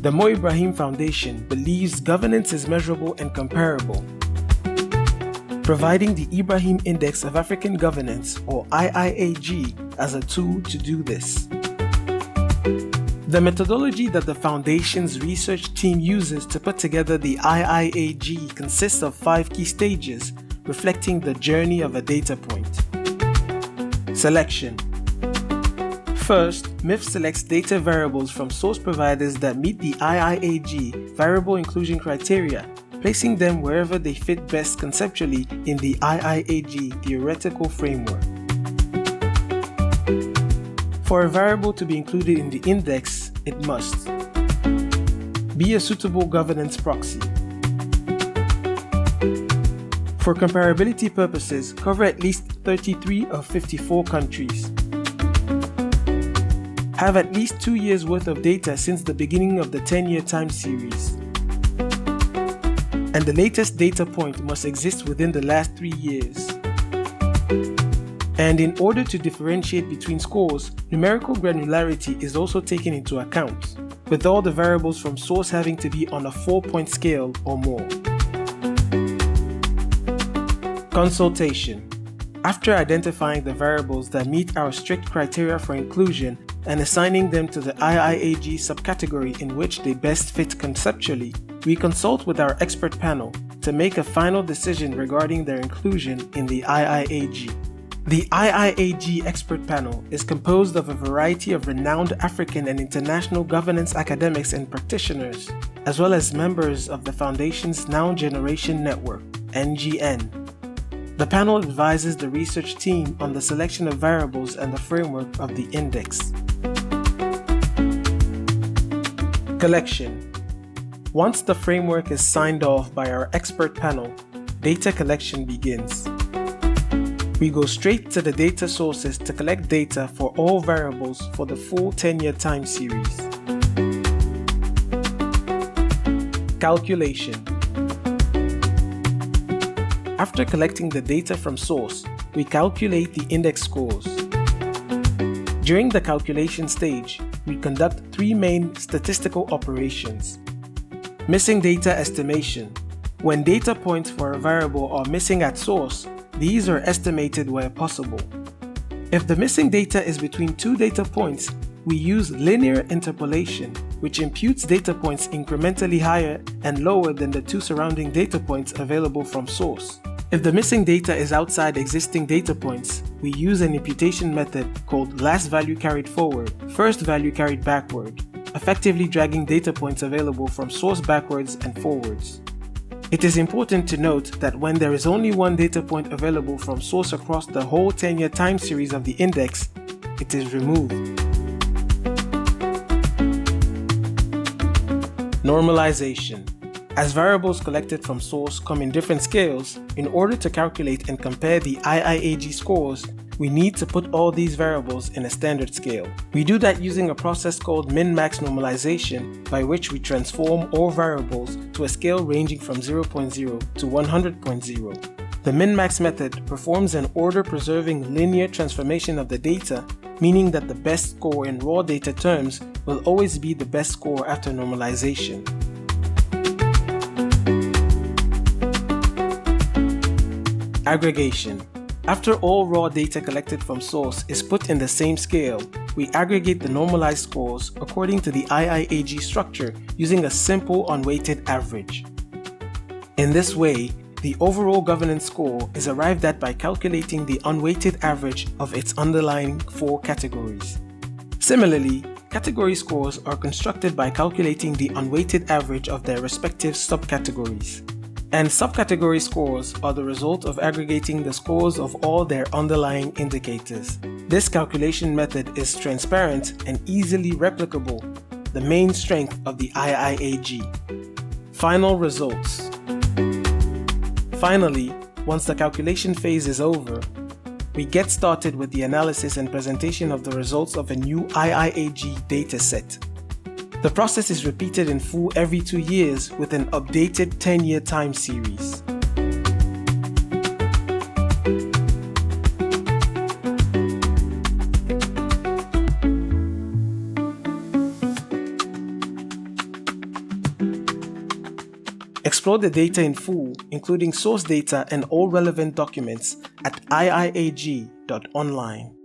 The Ibrahim Foundation believes governance is measurable and comparable, providing the Ibrahim Index of African Governance, or IIAG, as a tool to do this. The methodology that the Foundation's research team uses to put together the IIAG consists of 5 key stages, reflecting the journey of a data point. Selection. First, MIF selects data variables from source providers that meet the IIAG variable inclusion criteria, placing them wherever they fit best conceptually in the IIAG theoretical framework. For a variable to be included in the index, it must be a suitable governance proxy. For comparability purposes, cover at least 33 of 54 countries. Have at least 2 years worth of data since the beginning of the 10-year time series. And the latest data point must exist within the last 3 years. And in order to differentiate between scores, numerical granularity is also taken into account, with all the variables from source having to be on a 4-point scale or more. Consultation. After identifying the variables that meet our strict criteria for inclusion and assigning them to the IIAG subcategory in which they best fit conceptually, we consult with our expert panel to make a final decision regarding their inclusion in the IIAG. The IIAG expert panel is composed of a variety of renowned African and international governance academics and practitioners, as well as members of the Foundation's Now Generation Network, NGN. The panel advises the research team on the selection of variables and the framework of the index. Collection. Once the framework is signed off by our expert panel, data collection begins. We go straight to the data sources to collect data for all variables for the full 10-year time series. Calculation. After collecting the data from source, we calculate the index scores. During the calculation stage, we conduct 3 main statistical operations. Missing data estimation. When data points for a variable are missing at source, these are estimated where possible. If the missing data is between 2 data points, we use linear interpolation, which imputes data points incrementally higher and lower than the 2 surrounding data points available from source. If the missing data is outside existing data points, we use an imputation method called last value carried forward, first value carried backward, effectively dragging data points available from source backwards and forwards. It is important to note that when there is only 1 data point available from source across the whole 10-year time series of the index, it is removed. Normalization. As variables collected from source come in different scales, in order to calculate and compare the IIAG scores, we need to put all these variables in a standard scale. We do that using a process called min-max normalization, by which we transform all variables to a scale ranging from 0.0 to 100.0. The min-max method performs an order-preserving linear transformation of the data, meaning that the best score in raw data terms will always be the best score after normalization. Aggregation. After all raw data collected from source is put in the same scale, we aggregate the normalized scores according to the IIAG structure using a simple unweighted average. In this way, the overall governance score is arrived at by calculating the unweighted average of its underlying 4 categories. Similarly, category scores are constructed by calculating the unweighted average of their respective subcategories. And subcategory scores are the result of aggregating the scores of all their underlying indicators. This calculation method is transparent and easily replicable, the main strength of the IIAG. Final results. Finally, once the calculation phase is over, we get started with the analysis and presentation of the results of a new IIAG dataset. The process is repeated in full every 2 years with an updated 10-year time series. Explore the data in full, including source data and all relevant documents at iiag.online.